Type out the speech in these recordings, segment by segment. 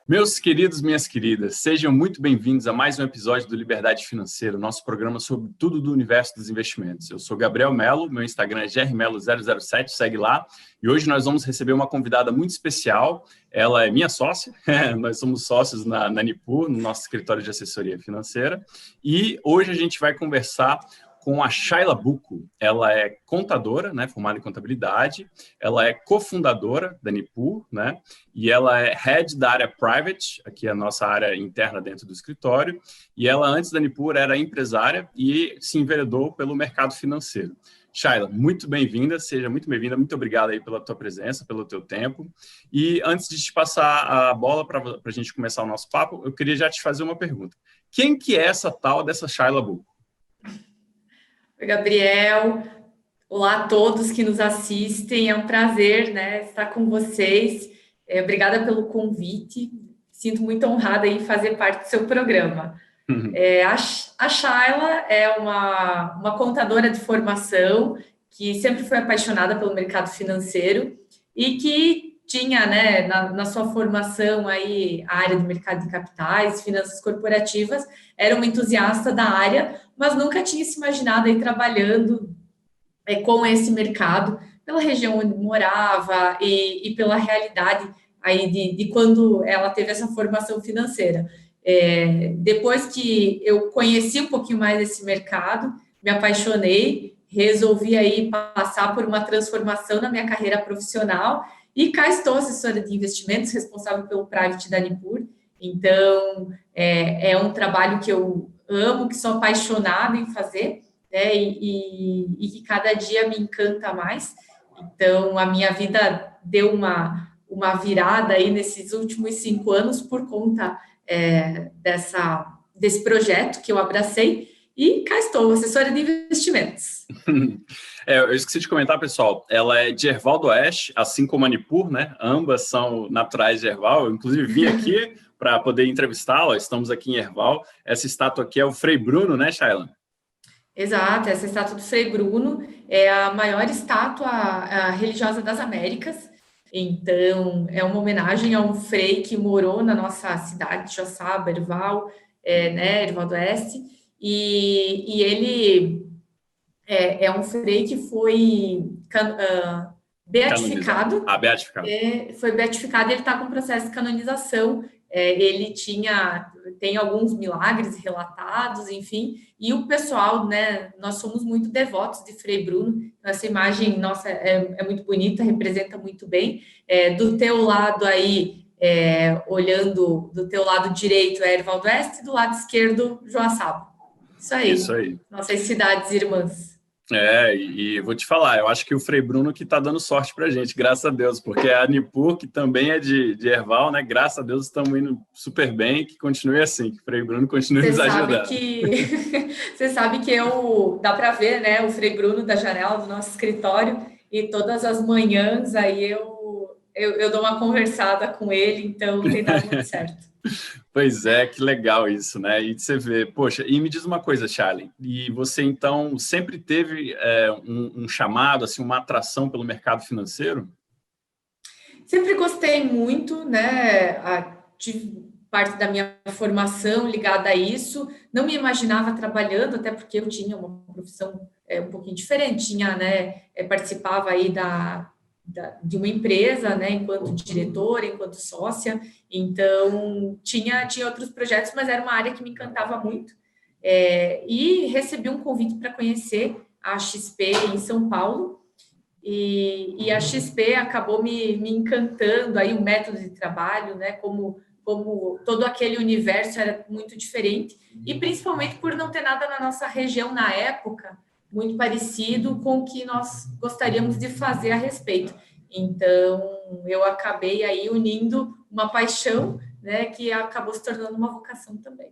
Meus queridos, minhas queridas, sejam muito bem-vindos a mais um episódio do Liberdade Financeira, nosso programa sobre tudo do universo dos investimentos. Eu sou Gabriel Melo, meu Instagram é grmelo007, segue lá. E hoje nós vamos receber uma convidada muito especial. Ela é minha sócia, nós somos sócios na Nipur, no nosso escritório de assessoria financeira. E hoje a gente vai conversar com a Shayla Bucco. Ela é contadora, né, formada em contabilidade, ela é cofundadora da Nipur, né, e ela é head da área private, aqui é a nossa área interna dentro do escritório, e ela, antes da Nipur, era empresária e se enveredou pelo mercado financeiro. Shayla, muito bem-vinda, seja muito bem-vinda, muito obrigado aí pela tua presença, pelo teu tempo. E antes de te passar a bola para a gente começar o nosso papo, eu queria já te fazer uma pergunta. Quem que é essa tal dessa Shayla Bucco? Oi, Gabriel. Olá a todos que nos assistem. É um prazer, né, estar com vocês. Obrigada pelo convite. Sinto muito honrada em fazer parte do seu programa. A Shayla é uma contadora de formação que sempre foi apaixonada pelo mercado financeiro e que tinha, né, na sua formação aí a área do mercado de capitais, finanças corporativas, era uma entusiasta da área, mas nunca tinha se imaginado aí trabalhando com esse mercado pela região onde morava e pela realidade aí de quando ela teve essa formação financeira. Depois que eu conheci um pouquinho mais esse mercado, me apaixonei, resolvi aí passar por uma transformação na minha carreira profissional e cá estou, assessora de investimentos, responsável pelo Private da Nipur. Então, é um trabalho que eu amo, que sou apaixonada em fazer, né, e que cada dia me encanta mais. Então, a minha vida deu uma virada aí nesses últimos 5 anos por conta desse projeto que eu abracei, e cá estou, assessora de investimentos. Eu esqueci de comentar, pessoal, ela é de Erval do Oeste, assim como a Nipur, né? Ambas são naturais de Erval. Eu, inclusive, vim aqui para poder entrevistá-la. Estamos aqui em Erval. Essa estátua aqui é o Frei Bruno, né, Shayla? Exato, essa estátua do Frei Bruno é a maior estátua religiosa das Américas. Então, é uma homenagem a um frei que morou na nossa cidade de Joaçaba, Erval, né, Erval do Oeste, e ele é um frei que foi beatificado. Beatificado. Foi beatificado e ele está com processo de canonização. Ele tem alguns milagres relatados, enfim, e o pessoal, né, nós somos muito devotos de Frei Bruno. Essa imagem, nossa, é muito bonita, representa muito bem. Do teu lado aí, olhando do teu lado direito é Erval do Oeste, do lado esquerdo, Joaçaba. Isso aí. Nossas cidades irmãs. E vou te falar, eu acho que o Frei Bruno que está dando sorte para a gente, graças a Deus, porque a Nipur, que também é de Erval, né? Graças a Deus estamos indo super bem, que continue assim, que o Frei Bruno continue nos ajudando. Você sabe que dá para ver, né, o Frei Bruno da janela do nosso escritório, e todas as manhãs aí eu dou uma conversada com ele, então tem dado muito certo. Pois é, que legal isso, né? E você vê, poxa, e me diz uma coisa, Charlie, e você então sempre teve um chamado, assim, uma atração pelo mercado financeiro? Sempre gostei muito, né? Tive parte da minha formação ligada a isso. Não me imaginava trabalhando, até porque eu tinha uma profissão um pouquinho diferente, tinha, né? Participava aí de uma empresa, né, enquanto diretora, enquanto sócia, então tinha outros projetos, mas era uma área que me encantava muito, e recebi um convite para conhecer a XP em São Paulo, e a XP acabou me encantando, aí o método de trabalho, né, como todo aquele universo era muito diferente, e principalmente por não ter nada na nossa região na época, muito parecido com o que nós gostaríamos de fazer a respeito. Então, eu acabei aí unindo uma paixão, né, que acabou se tornando uma vocação também.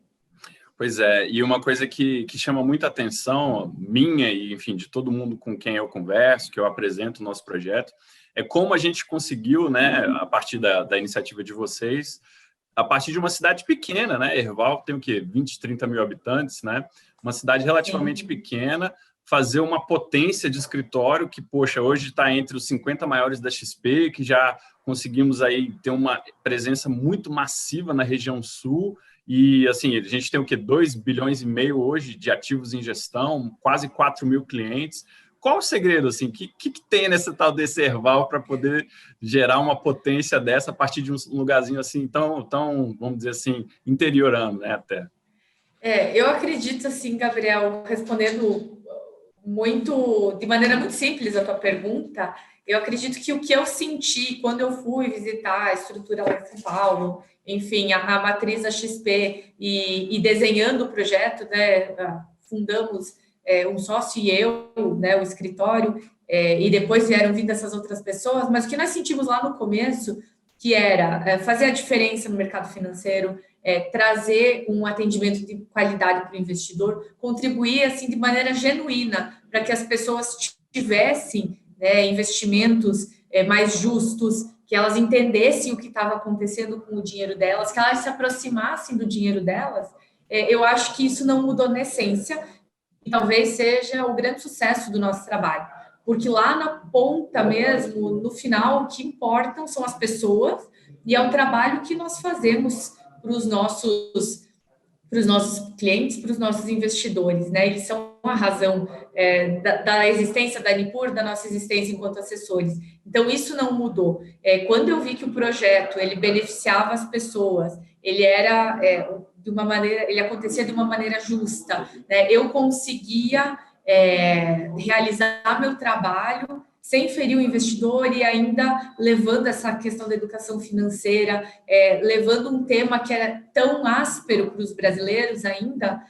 Pois é, e uma coisa que chama muita atenção, minha e, enfim, de todo mundo com quem eu converso, que eu apresento o nosso projeto, é como a gente conseguiu, né, a partir da iniciativa de vocês, a partir de uma cidade pequena, né? Erval tem o quê? 20, 30 mil habitantes, né? Uma cidade relativamente pequena, fazer uma potência de escritório que, poxa, hoje está entre os 50 maiores da XP, que já conseguimos aí ter uma presença muito massiva na região sul. E, assim, a gente tem o quê? 2,5 bilhões hoje de ativos em gestão, quase 4 mil clientes. Qual o segredo, assim? O que tem nessa tal de Serval para poder gerar uma potência dessa a partir de um lugarzinho assim tão, vamos dizer assim, interiorano, né, até? Eu acredito, assim, Gabriel, respondendo de maneira muito simples a tua pergunta, eu acredito que o que eu senti quando eu fui visitar a estrutura lá em São Paulo, enfim, a matriz da XP e desenhando o projeto, né, fundamos um sócio e eu, né, o escritório, e depois vieram vindo essas outras pessoas, mas o que nós sentimos lá no começo, que era fazer a diferença no mercado financeiro, trazer um atendimento de qualidade para o investidor, contribuir assim de maneira genuína para que as pessoas tivessem, né, investimentos mais justos, que elas entendessem o que estava acontecendo com o dinheiro delas, que elas se aproximassem do dinheiro delas. Eu acho que isso não mudou na essência e talvez seja o grande sucesso do nosso trabalho, porque lá na ponta mesmo, no final, o que importam são as pessoas e é o trabalho que nós fazemos para os nossos clientes, para os nossos investidores, né? Eles são a razão da existência da Nipur, da nossa existência enquanto assessores. Então, isso não mudou. Quando eu vi que o projeto, ele beneficiava as pessoas, ele era de uma maneira, ele acontecia de uma maneira justa, né? Eu conseguia realizar meu trabalho sem ferir o investidor e ainda levando essa questão da educação financeira, levando um tema que era tão áspero para os brasileiros ainda,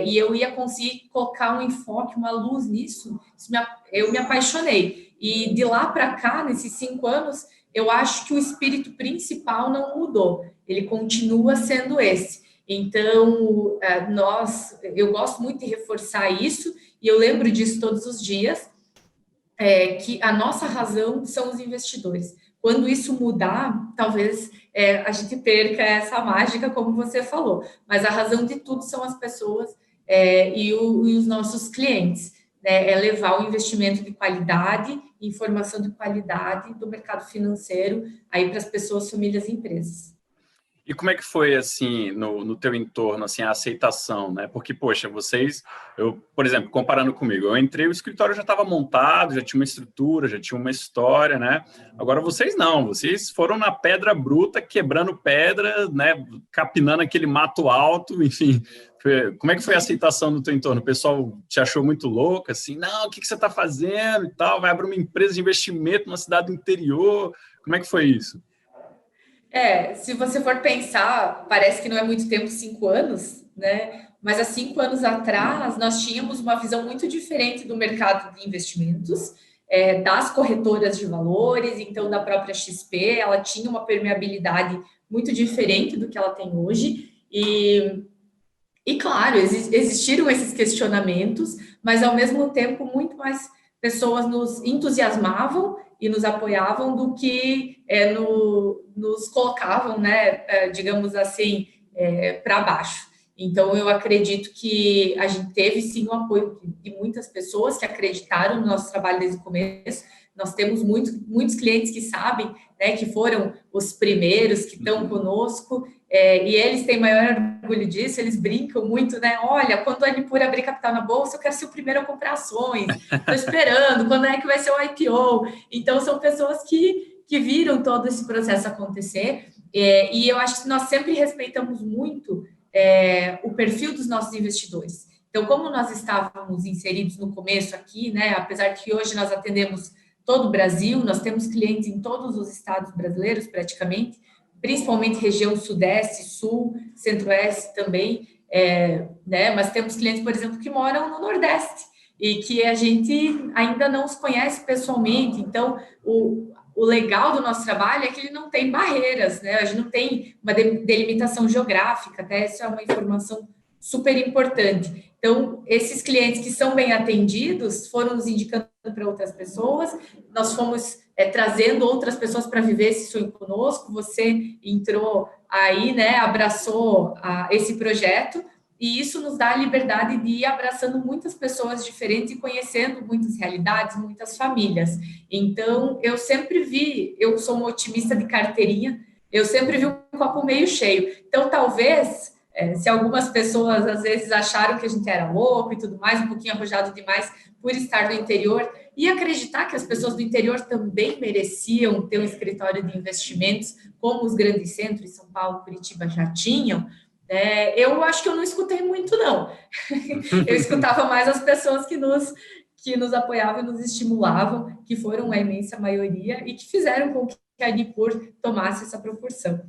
e eu ia conseguir colocar um enfoque, uma luz nisso, eu me apaixonei. E de lá para cá, nesses 5 anos, eu acho que o espírito principal não mudou, ele continua sendo esse. Então, eu gosto muito de reforçar isso, e eu lembro disso todos os dias, que a nossa razão são os investidores. Quando isso mudar, talvez a gente perca essa mágica, como você falou, mas a razão de tudo são as pessoas e os nossos clientes, né? É levar o investimento de qualidade, informação de qualidade do mercado financeiro aí para as pessoas, famílias e empresas. E como é que foi, assim, no teu entorno, assim, a aceitação, né? Porque, poxa, por exemplo, comparando comigo, eu entrei, o escritório já estava montado, já tinha uma estrutura, já tinha uma história, né? Agora vocês não, vocês foram na pedra bruta, quebrando pedra, né? Capinando aquele mato alto, enfim. Como é que foi a aceitação no teu entorno? O pessoal te achou muito louca, assim, não, o que você está fazendo e tal? Vai abrir uma empresa de investimento numa cidade do interior. Como é que foi isso? Se você for pensar, parece que não é muito tempo, 5 anos, né? Mas há 5 anos atrás, nós tínhamos uma visão muito diferente do mercado de investimentos, das corretoras de valores, então da própria XP, ela tinha uma permeabilidade muito diferente do que ela tem hoje. E claro, existiram esses questionamentos, mas ao mesmo tempo, muito mais pessoas nos entusiasmavam e nos apoiavam do que nos colocavam, né, digamos assim, para baixo. Então, eu acredito que a gente teve, sim, o apoio de muitas pessoas que acreditaram no nosso trabalho desde o começo. Nós temos muitos clientes que sabem, né, que foram os primeiros, que estão conosco, e eles têm maior orgulho disso, eles brincam muito, né? Olha, quando a Nipur abrir capital na bolsa, eu quero ser o primeiro a comprar ações, estou esperando, quando é que vai ser o IPO? Então, são pessoas que viram todo esse processo acontecer, e eu acho que nós sempre respeitamos muito o perfil dos nossos investidores. Então, como nós estávamos inseridos no começo aqui, né? Apesar que hoje nós atendemos todo o Brasil, nós temos clientes em todos os estados brasileiros, praticamente, principalmente região Sudeste, Sul, Centro-Oeste também, né? Mas temos clientes, por exemplo, que moram no Nordeste e que a gente ainda não os conhece pessoalmente. Então, o legal do nosso trabalho é que ele não tem barreiras, né? A gente não tem uma delimitação geográfica, até essa é uma informação super importante. Então, esses clientes que são bem atendidos foram nos indicando para outras pessoas, nós fomos trazendo outras pessoas para viver esse sonho conosco, você entrou aí, né, abraçou esse projeto, e isso nos dá a liberdade de ir abraçando muitas pessoas diferentes e conhecendo muitas realidades, muitas famílias. Então, eu sou uma otimista de carteirinha, eu sempre vi um copo meio cheio. Então, talvez, se algumas pessoas às vezes acharam que a gente era louco e tudo mais, um pouquinho arrojado demais por estar no interior, e acreditar que as pessoas do interior também mereciam ter um escritório de investimentos, como os grandes centros, São Paulo, Curitiba, já tinham, eu acho que eu não escutei muito, não. Eu escutava mais as pessoas que nos apoiavam e nos estimulavam, que foram a imensa maioria e que fizeram com que a Nipur tomasse essa proporção.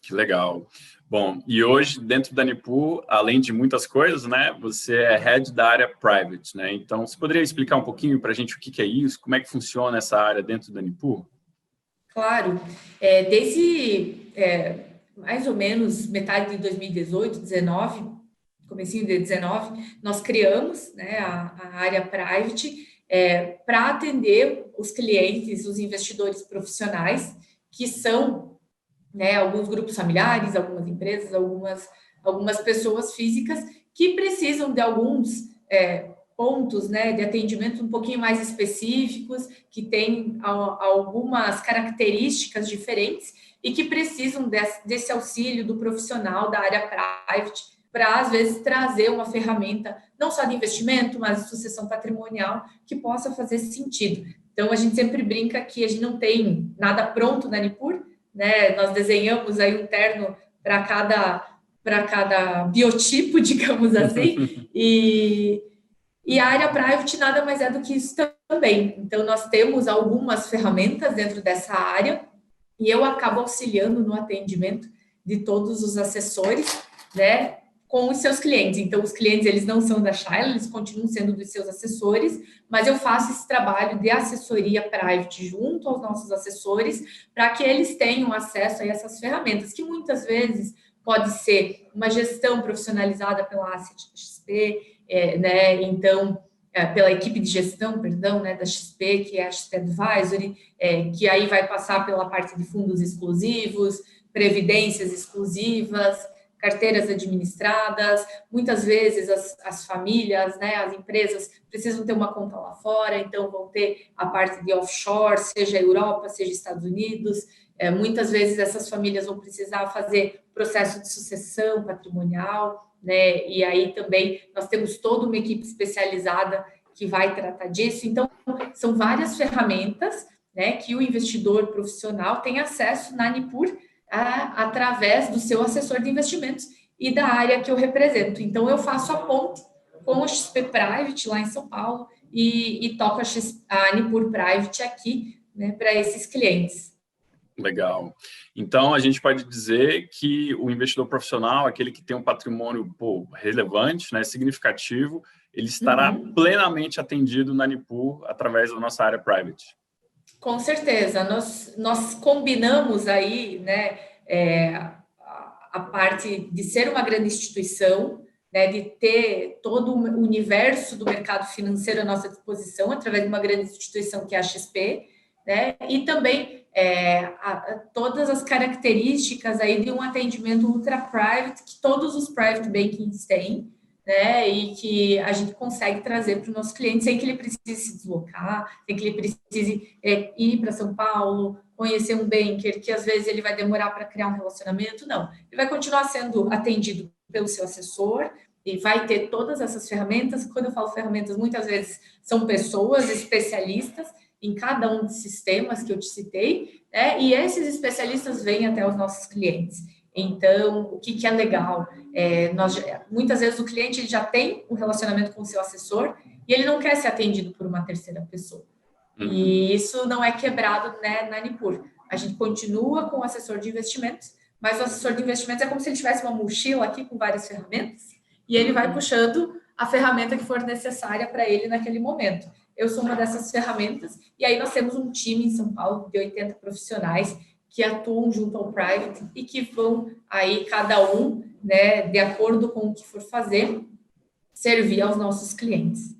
Que legal. Bom, e hoje, dentro da Nipur, além de muitas coisas, né, você é head da área private, né? Então, você poderia explicar um pouquinho para a gente o que é isso, como é que funciona essa área dentro da Nipur? Claro. Desde mais ou menos metade de 2018, 19, comecinho de 19, nós criamos, né, a área private para atender os clientes, os investidores profissionais, que são, né, alguns grupos familiares, algumas empresas, algumas pessoas físicas que precisam de alguns pontos, né, de atendimento um pouquinho mais específicos, que têm algumas características diferentes e que precisam desse auxílio do profissional da área private para, às vezes, trazer uma ferramenta, não só de investimento, mas de sucessão patrimonial, que possa fazer sentido. Então, a gente sempre brinca que a gente não tem nada pronto na Nipur, né? Nós desenhamos aí um terno para cada biotipo, digamos assim, e a área private nada mais é do que isso também. Então, nós temos algumas ferramentas dentro dessa área e eu acabo auxiliando no atendimento de todos os assessores, né, com os seus clientes. Então, os clientes, eles não são da Shaila, eles continuam sendo dos seus assessores, mas eu faço esse trabalho de assessoria private junto aos nossos assessores para que eles tenham acesso a essas ferramentas, que muitas vezes pode ser uma gestão profissionalizada pela Asset XP, né? Então, pela equipe de gestão, perdão, né, da XP, que é a XP Advisory, que aí vai passar pela parte de fundos exclusivos, previdências exclusivas, carteiras administradas. Muitas vezes as famílias, né, as empresas precisam ter uma conta lá fora, então vão ter a parte de offshore, seja Europa, seja Estados Unidos. Muitas vezes essas famílias vão precisar fazer processo de sucessão patrimonial, né? E aí também nós temos toda uma equipe especializada que vai tratar disso. Então, são várias ferramentas, né, que o investidor profissional tem acesso na Nipur através do seu assessor de investimentos e da área que eu represento. Então, eu faço a ponte com a XP Private lá em São Paulo e toco a Nipur Private aqui, né, para esses clientes. Legal. Então, a gente pode dizer que o investidor profissional, aquele que tem um patrimônio relevante, né, significativo, ele estará plenamente atendido na Nipur através da nossa área private. Com certeza. Nós combinamos aí, né, a parte de ser uma grande instituição, né, de ter todo o universo do mercado financeiro à nossa disposição através de uma grande instituição que é a XP, né, e também todas as características aí de um atendimento ultra private que todos os private bankings têm, né, e que a gente consegue trazer para o nosso cliente sem que ele precise se deslocar, sem que ele precise ir para São Paulo, conhecer um banker, que às vezes ele vai demorar para criar um relacionamento. Não, ele vai continuar sendo atendido pelo seu assessor e vai ter todas essas ferramentas. Quando eu falo ferramentas, muitas vezes são pessoas especialistas em cada um dos sistemas que eu te citei, né? E esses especialistas vêm até os nossos clientes. Então, o que é legal? Muitas vezes o cliente ele já tem um relacionamento com o seu assessor e ele não quer ser atendido por uma terceira pessoa. E isso não é quebrado, né, na Nipur. A gente continua com o assessor de investimentos, mas o assessor de investimentos é como se ele tivesse uma mochila aqui com várias ferramentas e ele vai puxando a ferramenta que for necessária para ele naquele momento. Eu sou uma dessas ferramentas e aí nós temos um time em São Paulo de 80 profissionais que atuam junto ao private e que vão aí cada um, né, de acordo com o que for fazer, servir aos nossos clientes.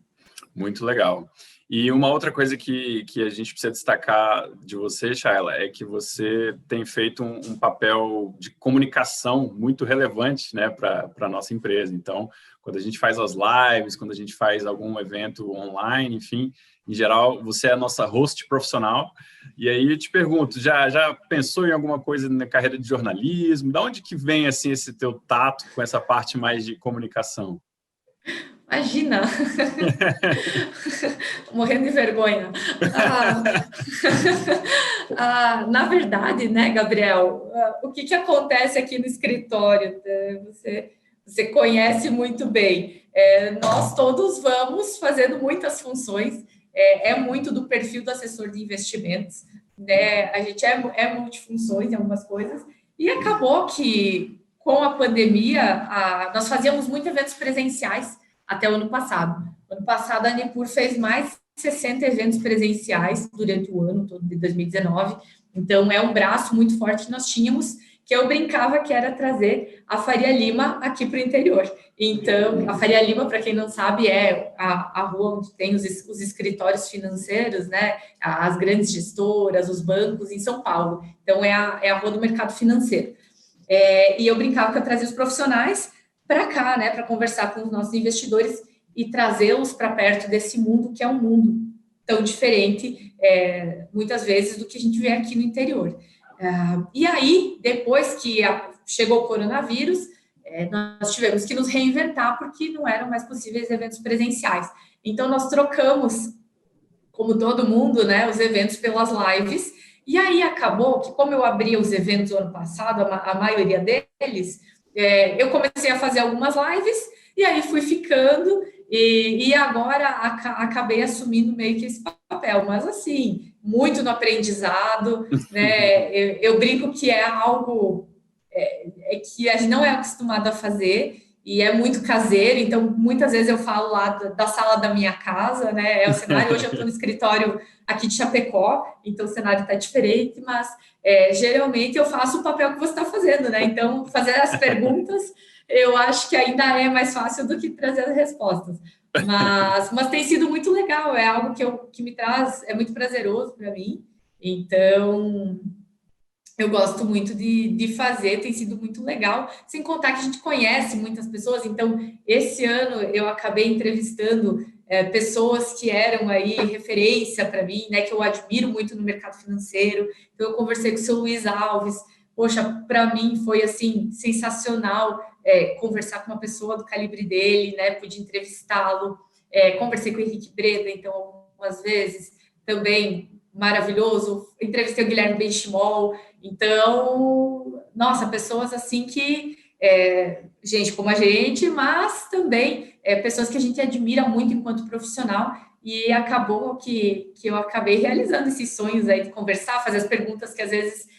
Muito legal. E uma outra coisa que a gente precisa destacar de você, Shayla, é que você tem feito um papel de comunicação muito relevante, né, para a nossa empresa. Então, quando a gente faz as lives, quando a gente faz algum evento online, enfim, em geral, você é a nossa host profissional. E aí eu te pergunto, já pensou em alguma coisa na carreira de jornalismo? Da onde que vem assim, esse teu tato com essa parte mais de comunicação? Imagina! Morrendo de vergonha. Ah, na verdade, né, Gabriel, o que acontece aqui no escritório? Você conhece muito bem. Nós todos vamos fazendo muitas funções, é muito do perfil do assessor de investimentos, né? A gente é multifunções em algumas coisas, e acabou que, com a pandemia, nós fazíamos muitos eventos presenciais até o ano passado. Ano passado, a Nipur fez mais de 60 eventos presenciais durante o ano todo de 2019. Então, é um braço muito forte que nós tínhamos, que eu brincava que era trazer a Faria Lima aqui para o interior. Então, a Faria Lima, para quem não sabe, é a rua onde tem os escritórios financeiros, né? As grandes gestoras, os bancos em São Paulo. Então, é a rua do mercado financeiro. E eu brincava que eu trazia os profissionais para cá, né, para conversar com os nossos investidores e trazê-los para perto desse mundo que é um mundo tão diferente, muitas vezes, do que a gente vê aqui no interior. E aí, depois que chegou o coronavírus, nós tivemos que nos reinventar porque não eram mais possíveis eventos presenciais. Então, nós trocamos, como todo mundo, né, os eventos pelas lives. E aí acabou que, como eu abria os eventos no ano passado, a maioria deles, eu comecei a fazer algumas lives, e aí fui ficando, e agora acabei assumindo meio que esse papel, mas assim, muito no aprendizado, né? Eu brinco que é algo que a gente não é acostumado a fazer, e é muito caseiro, então muitas vezes eu falo lá da sala da minha casa, né? É o cenário. Hoje eu estou no escritório aqui de Chapecó, então o cenário está diferente, mas geralmente eu faço o papel que você está fazendo, né? Então, fazer as perguntas eu acho que ainda é mais fácil do que trazer as respostas. Mas tem sido muito legal, é algo que me traz, é muito prazeroso para mim. Então, eu gosto muito de fazer, tem sido muito legal, sem contar que a gente conhece muitas pessoas. Então, esse ano eu acabei entrevistando pessoas que eram aí referência para mim, né, que eu admiro muito no mercado financeiro. Então, eu conversei com o seu Luiz Alves. Poxa, para mim foi assim sensacional conversar com uma pessoa do calibre dele, né? Pude entrevistá-lo. Conversei com o Henrique Breda, então, algumas vezes também maravilhoso. Entrevistei o Guilherme Benchimol. Então, nossa, pessoas assim que, gente como a gente, mas também pessoas que a gente admira muito enquanto profissional, e acabou que eu acabei realizando esses sonhos aí de conversar, fazer as perguntas que às vezes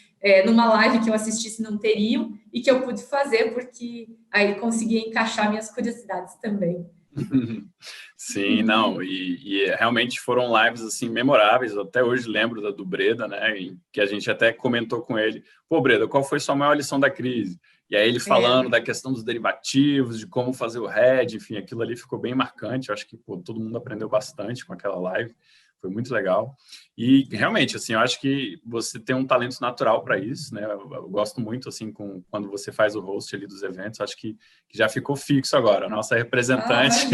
numa live que eu assistisse não teriam, e que eu pude fazer porque aí consegui encaixar minhas curiosidades também. Sim, não, e realmente foram lives assim memoráveis. Eu até hoje lembro da do Breda, né, que a gente até comentou com ele: pô, Breda, qual foi sua maior lição da crise? E aí ele falando da questão dos derivativos, de como fazer o hedge, enfim, aquilo ali ficou bem marcante. Eu acho que todo mundo aprendeu bastante com aquela live. Foi muito legal. E realmente, assim, eu acho que você tem um talento natural para isso, né? Eu gosto muito, assim, quando você faz o host ali dos eventos. Acho que já ficou fixo agora. A nossa representante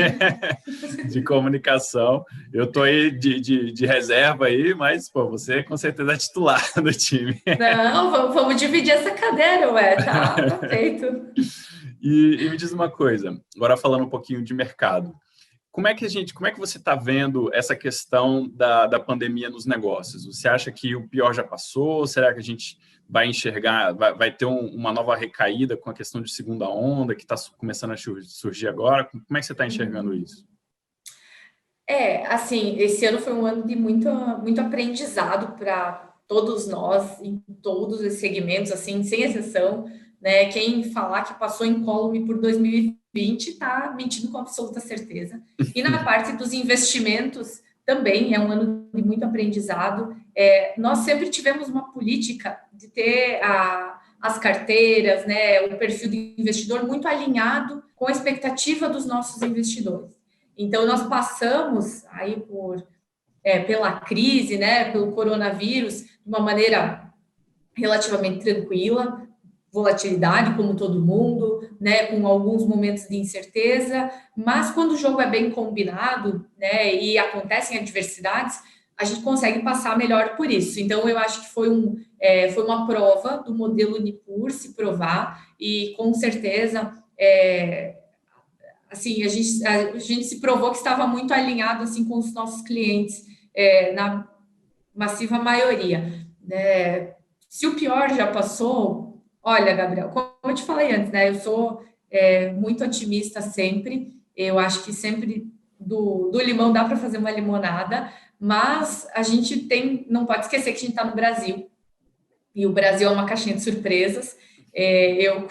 de comunicação. Eu estou aí de reserva aí, mas, pô, você com certeza é titular do time. Não, vamos dividir essa cadeira, tá feito. E me diz uma coisa, agora falando um pouquinho de mercado. Como é que você está vendo essa questão da pandemia nos negócios? Você acha que o pior já passou? Será que a gente vai enxergar, vai ter uma nova recaída com a questão de segunda onda que está começando a surgir agora? Como é que você está enxergando isso? Assim, esse ano foi um ano de muito aprendizado para todos nós, em todos os segmentos, assim, sem exceção, né? Quem falar que passou incólume por 2020 está mentindo com absoluta certeza. E na parte dos investimentos também é um ano de muito aprendizado. Nós sempre tivemos uma política de ter as carteiras, né? O perfil do investidor muito alinhado com a expectativa dos nossos investidores. Então, nós passamos aí por pela crise, né, pelo coronavírus, de uma maneira relativamente tranquila, volatilidade, como todo mundo, né, com alguns momentos de incerteza, mas quando o jogo é bem combinado, né, e acontecem adversidades, a gente consegue passar melhor por isso. Então, eu acho que foi uma prova do modelo Nipur se provar, e com certeza, assim, a gente se provou que estava muito alinhado assim com os nossos clientes, na massiva maioria, né? Se o pior já passou, olha, Gabriel, como eu te falei antes, né? Eu sou muito otimista sempre. Eu acho que sempre do limão dá para fazer uma limonada, mas a gente não pode esquecer que a gente está no Brasil e o Brasil é uma caixinha de surpresas. Eu,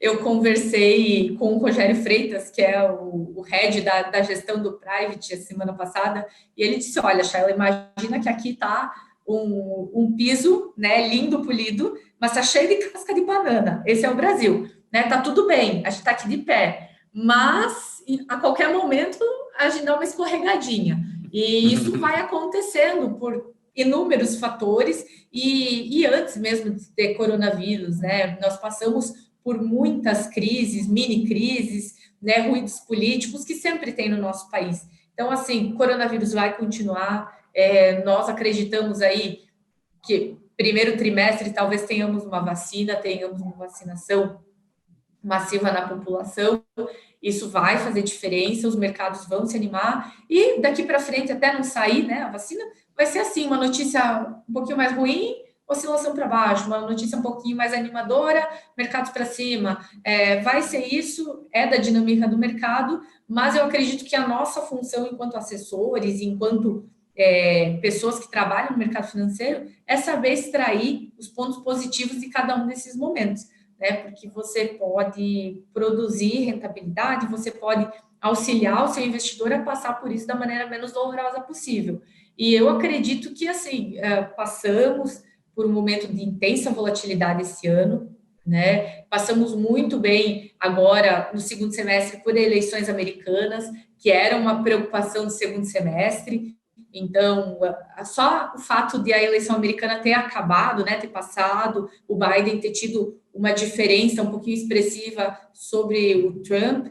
eu conversei com o Rogério Freitas, que é o head da gestão do Private, a semana passada, e ele disse: olha, Shayla, imagina que aqui está um piso, né, lindo, polido, mas está cheio de casca de banana. Esse é o Brasil, né? Tá tudo bem, a gente está aqui de pé, mas a qualquer momento a gente dá uma escorregadinha. E isso vai acontecendo por inúmeros fatores, e antes mesmo de ter coronavírus, né, nós passamos por muitas crises, mini crises, né, ruídos políticos que sempre tem no nosso país. Então, assim, o coronavírus vai continuar. Nós acreditamos aí que primeiro trimestre talvez tenhamos uma vacina, tenhamos uma vacinação massiva na população. Isso vai fazer diferença, os mercados vão se animar, e daqui para frente, até não sair, né, a vacina, vai ser assim, uma notícia um pouquinho mais ruim, oscilação para baixo, uma notícia um pouquinho mais animadora, mercados para cima. Vai ser isso, é da dinâmica do mercado, mas eu acredito que a nossa função enquanto assessores, enquanto pessoas que trabalham no mercado financeiro, é saber extrair os pontos positivos de cada um desses momentos, né? Porque você pode produzir rentabilidade, você pode auxiliar o seu investidor a passar por isso da maneira menos dolorosa possível. E eu acredito que, assim, passamos por um momento de intensa volatilidade esse ano, né? Passamos muito bem agora, no segundo semestre, por eleições americanas, que era uma preocupação do segundo semestre. Então, só o fato de a eleição americana ter acabado, né, ter passado, o Biden ter tido uma diferença um pouquinho expressiva sobre o Trump,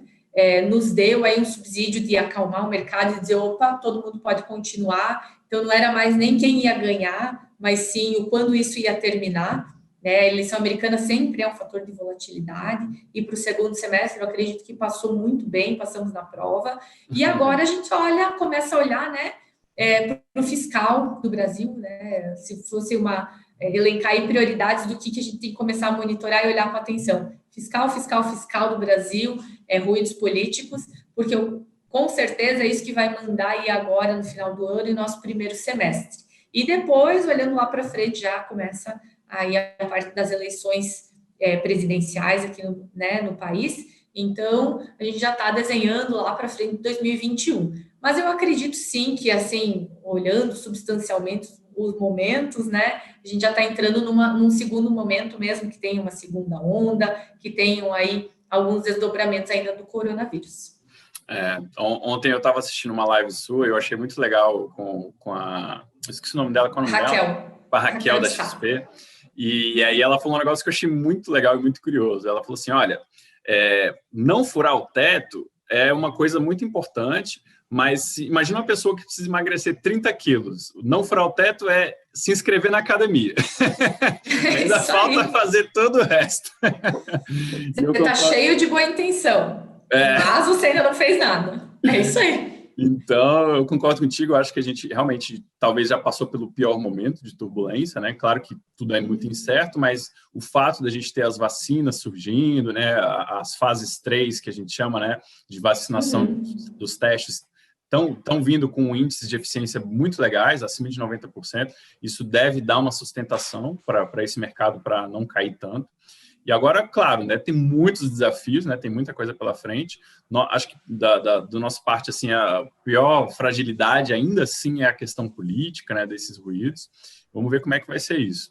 nos deu aí um subsídio de acalmar o mercado e dizer: opa, todo mundo pode continuar. Então, não era mais nem quem ia ganhar, mas sim o quando isso ia terminar. Né? A eleição americana sempre é um fator de volatilidade, e para o segundo semestre eu acredito que passou muito bem, passamos na prova, e agora a gente começa a olhar, né, para o fiscal do Brasil, né? Se fosse elencar aí prioridades do que a gente tem que começar a monitorar e olhar com atenção. Fiscal do Brasil, ruídos políticos, porque com certeza é isso que vai mandar aí agora no final do ano e nosso primeiro semestre. E depois, olhando lá para frente, já começa aí a parte das eleições presidenciais aqui no país. Então, a gente já está desenhando lá para frente de 2021. Mas eu acredito sim que, assim, olhando substancialmente os momentos, né, a gente já está entrando num segundo momento mesmo, que tem uma segunda onda, que tenham aí alguns desdobramentos ainda do coronavírus. Ontem eu estava assistindo uma live sua, eu achei muito legal com a... Esqueci o nome dela, qual é o nome Raquel. dela? Com a Raquel da XP. E aí ela falou um negócio que eu achei muito legal e muito curioso. Ela falou assim, olha, não furar o teto é uma coisa muito importante, mas imagina uma pessoa que precisa emagrecer 30 quilos. Não furar o teto é se inscrever na academia. Ainda falta fazer todo o resto. Você está cheio de boa intenção, mas você ainda não fez nada. É isso aí. Então, eu concordo contigo, eu acho que a gente realmente talvez já passou pelo pior momento de turbulência, né? Claro que tudo é muito incerto, mas o fato da gente ter as vacinas surgindo, né? As fases 3, que a gente chama, né? De vacinação dos testes, estão vindo com índices de eficiência muito legais, acima de 90%. Isso deve dar uma sustentação para esse mercado, para não cair tanto. E agora, claro, né, tem muitos desafios, né, tem muita coisa pela frente. Acho que do nossa parte, assim, a pior fragilidade ainda assim é a questão política, né, desses ruídos. Vamos ver como é que vai ser isso.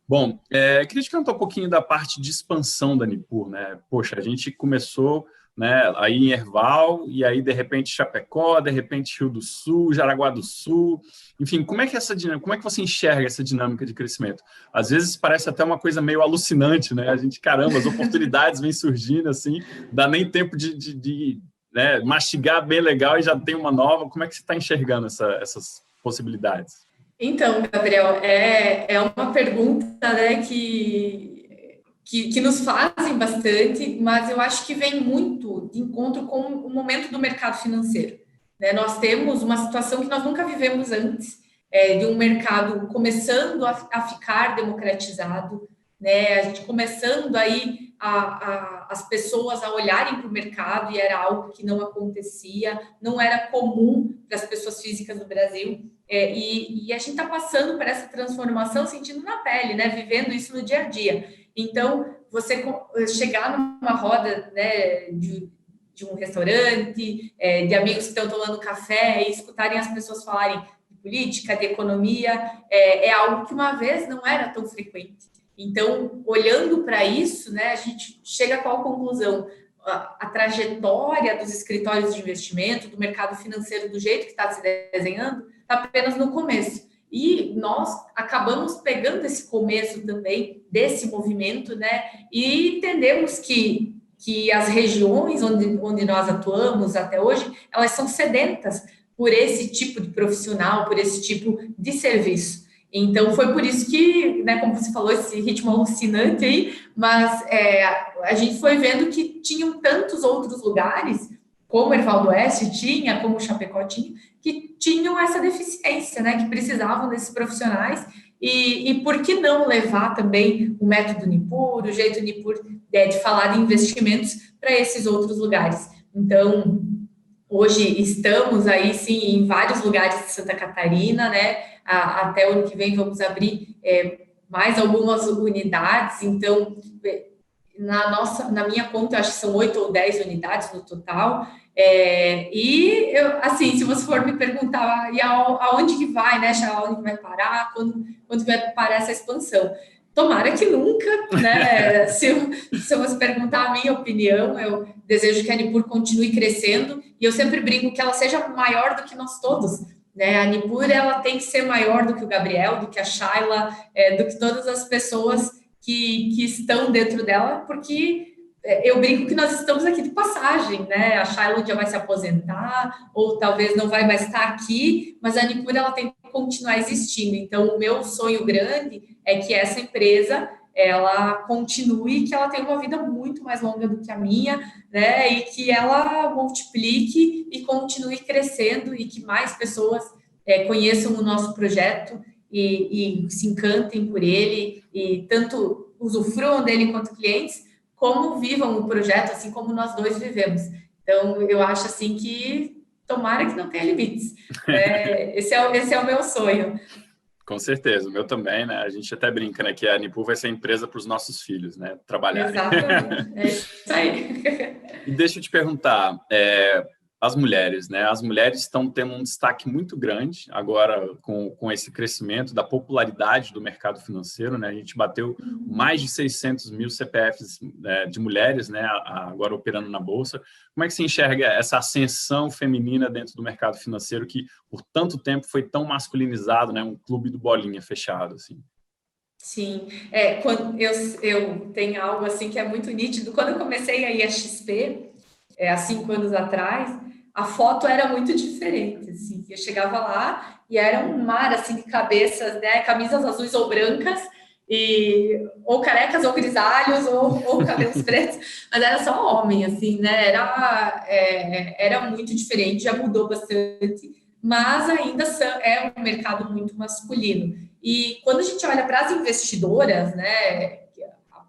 Bom, queria te contar um pouquinho da parte de expansão da Nipur, né? Poxa, a gente começou né? Aí em Herval, e aí de repente Chapecó, de repente Rio do Sul, Jaraguá do Sul. Enfim, como é que essa dinâmica, como é que você enxerga essa dinâmica de crescimento? Às vezes parece até uma coisa meio alucinante, né? A gente, caramba, as oportunidades vêm surgindo assim, dá nem tempo de né, mastigar bem legal e já tem uma nova. Como é que você está enxergando essas possibilidades? Então, Gabriel, é uma pergunta, né, que nos fazem bastante, mas eu acho que vem muito de encontro com o momento do mercado financeiro, né? Nós temos uma situação que nós nunca vivemos antes, de um mercado começando a ficar democratizado, né? A gente começando aí as pessoas a olharem para o mercado, e era algo que não acontecia, não era comum para as pessoas físicas do Brasil. E a gente está passando por essa transformação, sentindo na pele, né? Vivendo isso no dia a dia. Então, você chegar numa roda, né, de um restaurante, de amigos que estão tomando café e escutarem as pessoas falarem de política, de economia, é algo que uma vez não era tão frequente. Então, olhando para isso, né, a gente chega a qual conclusão? A trajetória dos escritórios de investimento, do mercado financeiro, do jeito que está se desenhando, está apenas no começo. E nós acabamos pegando esse começo também desse movimento, né? E entendemos que as regiões onde nós atuamos até hoje, elas são sedentas por esse tipo de profissional, por esse tipo de serviço. Então, foi por isso que, né, como você falou, esse ritmo alucinante aí, mas a gente foi vendo que tinham tantos outros lugares, como Herval do Oeste tinha, como Chapecó tinha, que tinham essa deficiência, né, que precisavam desses profissionais, e por que não levar também o método Nipur, o jeito Nipur de falar de investimentos para esses outros lugares. Então, hoje estamos aí, sim, em vários lugares de Santa Catarina, né? Até o ano que vem vamos abrir mais algumas unidades. Então, na minha conta, eu acho que são 8 ou 10 unidades no total. Assim, se você for me perguntar, e aonde que vai, né? Aonde que vai parar? Quando vai parar essa expansão? Tomara que nunca, né? Se você perguntar a minha opinião, eu desejo que a Nipur continue crescendo, e eu sempre brinco que ela seja maior do que nós todos, né? A Nipur, ela tem que ser maior do que o Gabriel, do que a Shayla, do que todas as pessoas que estão dentro dela, porque eu brinco que nós estamos aqui de passagem, né? A Shayla já vai se aposentar, ou talvez não vai mais estar aqui, mas a Nipur, ela tem que continuar existindo. Então, o meu sonho grande é que essa empresa, ela continue, que ela tenha uma vida muito mais longa do que a minha, né? E que ela multiplique e continue crescendo, e que mais pessoas conheçam o nosso projeto e se encantem por ele, e tanto usufruam dele enquanto clientes, como vivam o projeto, assim como nós dois vivemos. Então, eu acho assim que tomara que não tenha limites. Esse é o meu sonho. Com certeza, o meu também, né? A gente até brinca, né, que a Nipur vai ser a empresa para os nossos filhos, né, trabalharem. Exatamente, é isso aí. E deixa eu te perguntar, as mulheres, né? As mulheres estão tendo um destaque muito grande agora com esse crescimento da popularidade do mercado financeiro, né? A gente bateu mais de 600 mil CPFs de mulheres, né? Agora operando na Bolsa. Como é que se enxerga essa ascensão feminina dentro do mercado financeiro que por tanto tempo foi tão masculinizado, né? Um clube do bolinha fechado, assim. Sim, quando eu tenho algo assim que é muito nítido. Quando eu comecei a ir a XP, há 5 anos atrás, a foto era muito diferente, assim. Eu chegava lá e era um mar, assim, de cabeças, né? Camisas azuis ou brancas, ou carecas ou grisalhos, ou cabelos pretos, mas era só homem, assim, né? Era muito diferente, já mudou bastante, mas ainda é um mercado muito masculino. E quando a gente olha para as investidoras, né?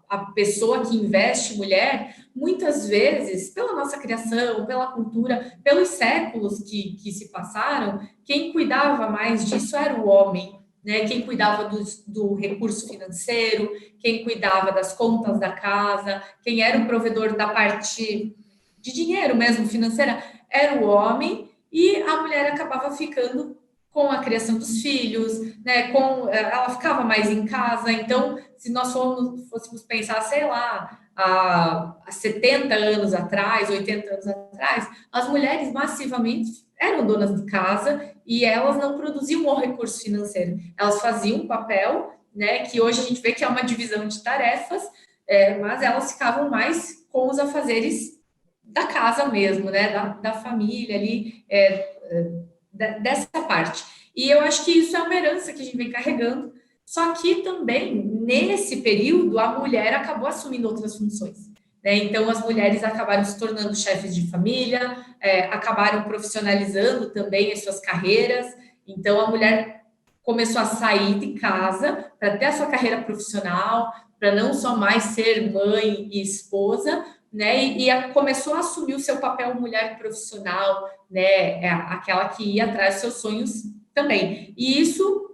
A pessoa que investe, mulher, muitas vezes, pela nossa criação, pela cultura, pelos séculos que se passaram, quem cuidava mais disso era o homem, né? Quem cuidava do recurso financeiro, quem cuidava das contas da casa, quem era o provedor da parte de dinheiro mesmo, financeira, era o homem, e a mulher acabava ficando com a criação dos filhos, né? Ela ficava mais em casa. Então, se nós fôssemos pensar, sei lá, há 70 anos atrás, 80 anos atrás, as mulheres massivamente eram donas de casa e elas não produziam o recurso financeiro. Elas faziam um papel, né? Que hoje a gente vê que é uma divisão de tarefas, mas elas ficavam mais com os afazeres da casa mesmo, né? Da família ali, dessa parte. E eu acho que isso é uma herança que a gente vem carregando, só que também, nesse período, a mulher acabou assumindo outras funções, né? Então, as mulheres acabaram se tornando chefes de família, acabaram profissionalizando também as suas carreiras. Então, a mulher começou a sair de casa para ter a sua carreira profissional, para não só mais ser mãe e esposa, né? E começou a assumir o seu papel mulher profissional, né? Aquela que ia atrás dos seus sonhos também. E isso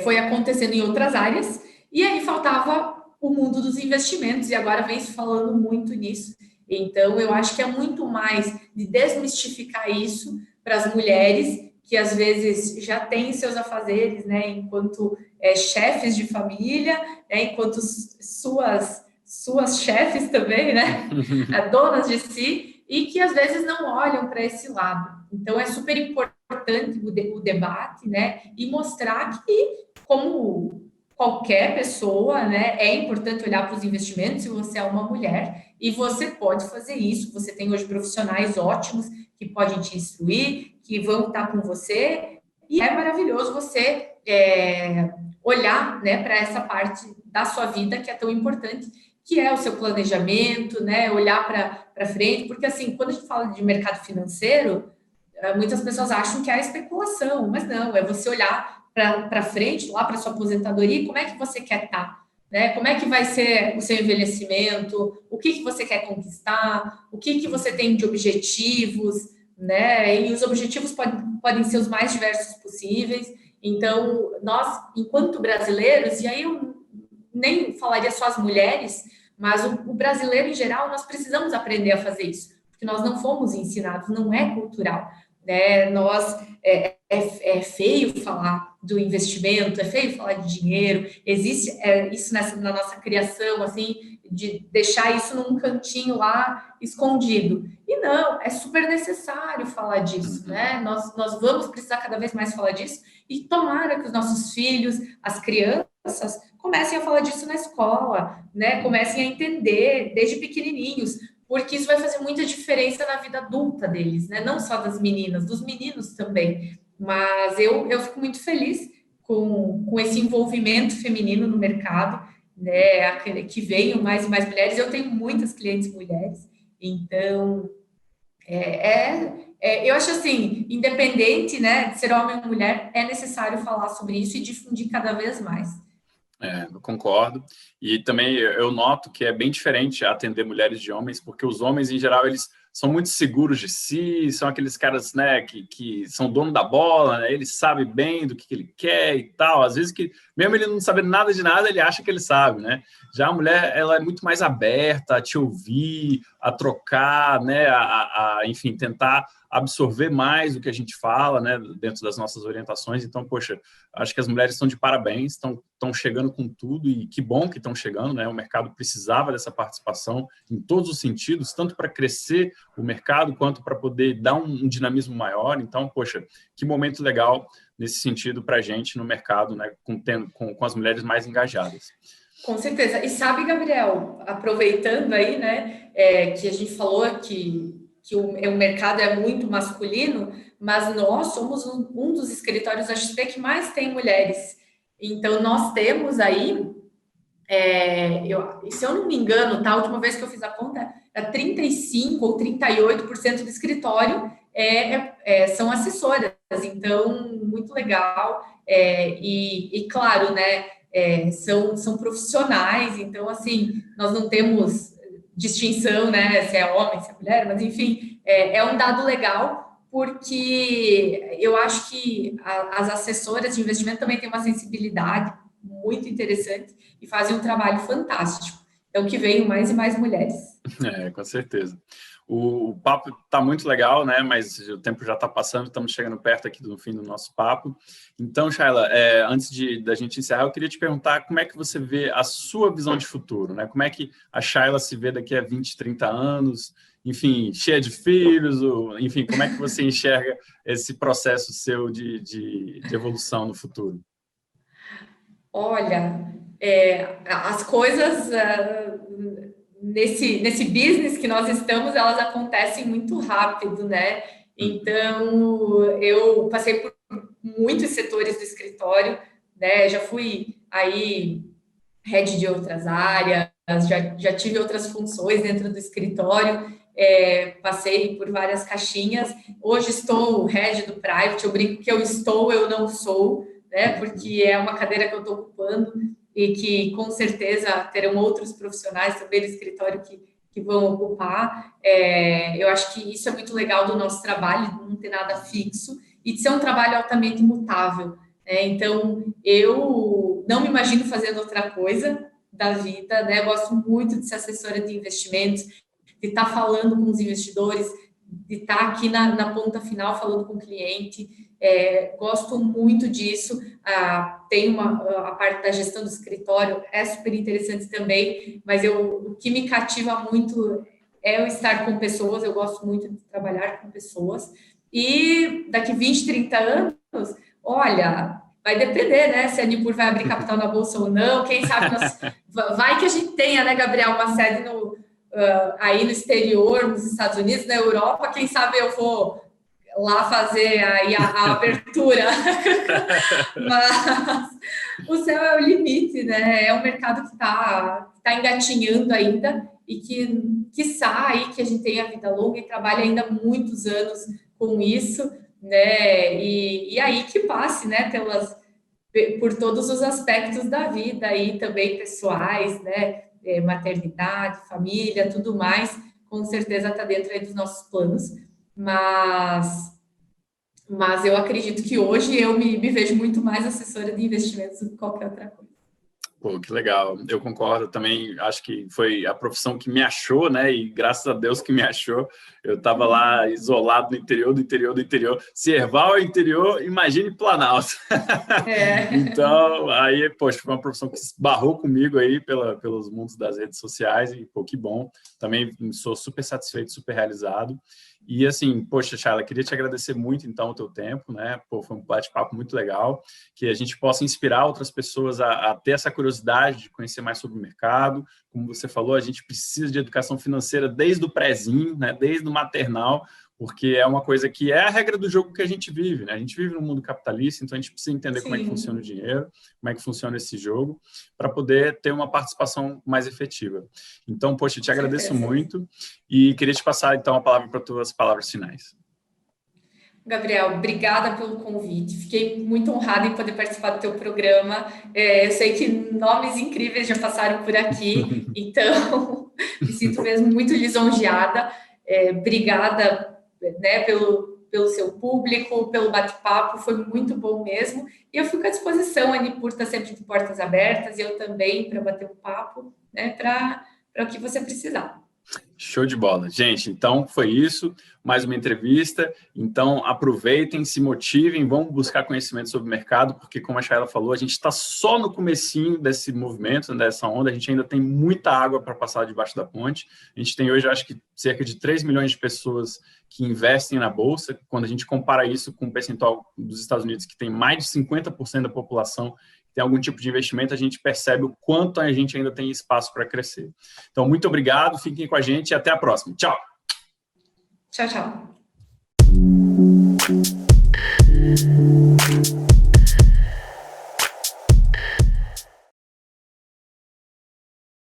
foi acontecendo em outras áreas, e aí faltava o mundo dos investimentos, e agora vem se falando muito nisso. Então, eu acho que é muito mais de desmistificar isso para as mulheres, que às vezes já têm seus afazeres, né, enquanto chefes de família, né, enquanto suas chefes também, né, donas de si, e que às vezes não olham para esse lado. Então, é super importante o debate, né, e mostrar que, como qualquer pessoa, né, é importante olhar para os investimentos se você é uma mulher, e você pode fazer isso. Você tem hoje profissionais ótimos que podem te instruir, que vão estar com você, e é maravilhoso você olhar, né, para essa parte da sua vida que é tão importante, que é o seu planejamento, né, olhar para frente, porque assim, quando a gente fala de mercado financeiro, muitas pessoas acham que é a especulação, mas não, é você olhar para frente, lá para sua aposentadoria, como é que você quer estar, né? Como é que vai ser o seu envelhecimento, o que você quer conquistar, o que você tem de objetivos, né? E os objetivos podem ser os mais diversos possíveis. Então, nós, enquanto brasileiros, e aí eu nem falaria só as mulheres, mas o brasileiro em geral, nós precisamos aprender a fazer isso, porque nós não fomos ensinados, não é cultural, né? É feio falar do investimento, é feio falar de dinheiro, existe isso na nossa criação, assim, de deixar isso num cantinho lá escondido. E não, é super necessário falar disso, né? Nós vamos precisar cada vez mais falar disso, e tomara que os nossos filhos, as crianças, comecem a falar disso na escola, né? Comecem a entender desde pequenininhos, porque isso vai fazer muita diferença na vida adulta deles, né? Não só das meninas, dos meninos também. Mas eu fico muito feliz com esse envolvimento feminino no mercado, né? Que venham mais e mais mulheres. Eu tenho muitas clientes mulheres, então eu acho assim, independente, né, de ser homem ou mulher, é necessário falar sobre isso e difundir cada vez mais. Eu concordo. E também eu noto que é bem diferente atender mulheres de homens, porque os homens, em geral, eles são muito seguros de si, são aqueles caras, né, que são dono da bola, né, ele sabe bem do que ele quer e tal. Às vezes, mesmo ele não sabendo nada de nada, ele acha que ele sabe, né? Já a mulher, ela é muito mais aberta a te ouvir, a trocar, né, enfim, tentar absorver mais o que a gente fala, né, dentro das nossas orientações. Então, poxa, acho que as mulheres estão de parabéns, estão chegando com tudo, e que bom que estão chegando, né? O mercado precisava dessa participação em todos os sentidos, tanto para crescer o mercado, quanto para poder dar um dinamismo maior. Então, poxa, que momento legal nesse sentido para a gente no mercado, né? Com as mulheres mais engajadas. Com certeza. E sabe, Gabriel, aproveitando aí, né, que a gente falou que o mercado é muito masculino, mas nós somos um dos escritórios da XP que mais tem mulheres. Então, nós temos aí, se eu não me engano, tá, a última vez que eu fiz a conta, 35% ou 38% do escritório são assessoras. Então, muito legal. E claro, né, são profissionais. Então, assim, nós não temos distinção, né, se é homem, se é mulher, mas enfim, é um dado legal, porque eu acho que as assessoras de investimento também têm uma sensibilidade muito interessante e fazem um trabalho fantástico. Então, que venham mais e mais mulheres. Com certeza. O papo está muito legal, né? Mas o tempo já está passando, estamos chegando perto aqui do fim do nosso papo. Então, Shayla, antes da gente encerrar, eu queria te perguntar como é que você vê a sua visão de futuro, né? Como é que a Shayla se vê daqui a 20, 30 anos, enfim, cheia de filhos, enfim, como é que você enxerga esse processo seu de evolução no futuro? Olha, as coisas... Nesse business que nós estamos, elas acontecem muito rápido, né? Então, eu passei por muitos setores do escritório, né? Já fui aí head de outras áreas, já tive outras funções dentro do escritório, passei por várias caixinhas. Hoje estou head do private, eu brinco que eu não sou, né? Porque é uma cadeira que eu estou ocupando e que com certeza terão outros profissionais também do escritório que vão ocupar. Eu acho que isso é muito legal do nosso trabalho, de não ter nada fixo e de ser um trabalho altamente mutável. Então, eu não me imagino fazendo outra coisa da vida, né? Eu gosto muito de ser assessora de investimentos, de estar falando com os investidores, de estar aqui na ponta final falando com o cliente. Gosto muito disso. Tem a parte da gestão do escritório, é super interessante também, mas o que me cativa muito é o estar com pessoas. Eu gosto muito de trabalhar com pessoas. E daqui 20, 30 anos, olha, vai depender, né? Se a Nipur vai abrir capital na Bolsa ou não. Quem sabe vai que a gente tenha, né, Gabriel, uma sede aí no exterior, nos Estados Unidos, na Europa. Quem sabe eu vou lá fazer aí a abertura. Mas o céu é o limite, né? É um mercado que tá engatinhando ainda e que sai, que a gente tenha vida longa e trabalha ainda muitos anos com isso, né? E aí que passe, né, por todos os aspectos da vida aí também pessoais, né? Maternidade, família, tudo mais, com certeza está dentro aí dos nossos planos. Mas eu acredito que hoje eu me vejo muito mais assessora de investimentos do que qualquer outra coisa. Pô, que legal. Eu concordo também. Acho que foi a profissão que me achou, né? E graças a Deus que me achou. Eu estava lá isolado no interior do interior do interior. Se Erval é interior, imagine Planalto. Então, aí, poxa, foi uma profissão que esbarrou comigo aí pelos mundos das redes sociais. E, pô, que bom. Também sou super satisfeito, super realizado. E assim, poxa, Shayla, queria te agradecer muito, então, o teu tempo, né? Pô, foi um bate-papo muito legal, que a gente possa inspirar outras pessoas a ter essa curiosidade de conhecer mais sobre o mercado. Como você falou, a gente precisa de educação financeira desde o prézinho, né? Desde o maternal, porque é uma coisa que é a regra do jogo que a gente vive, né? A gente vive num mundo capitalista, então a gente precisa entender como é que funciona o dinheiro, como é que funciona esse jogo, para poder ter uma participação mais efetiva. Então, poxa, eu te agradeço muito e queria te passar, então, a palavra para tuas palavras finais. Gabriel, obrigada pelo convite. Fiquei muito honrada em poder participar do teu programa. Eu sei que nomes incríveis já passaram por aqui, então me sinto mesmo muito lisonjeada. Obrigada, né, pelo seu público, pelo bate-papo, foi muito bom mesmo. E eu fico à disposição, a Nipur está sempre de portas abertas, e eu também, para bater um papo, né, para o que você precisar. Show de bola. Gente, então foi isso, mais uma entrevista. Então aproveitem, se motivem, vão buscar conhecimento sobre o mercado, porque como a Shayla falou, a gente está só no comecinho desse movimento, dessa onda, a gente ainda tem muita água para passar debaixo da ponte. A gente tem hoje, acho que, cerca de 3 milhões de pessoas que investem na Bolsa. Quando a gente compara isso com o percentual dos Estados Unidos, que tem mais de 50% da população tem algum tipo de investimento, a gente percebe o quanto a gente ainda tem espaço para crescer. Então, muito obrigado, fiquem com a gente e até a próxima. Tchau! Tchau, tchau.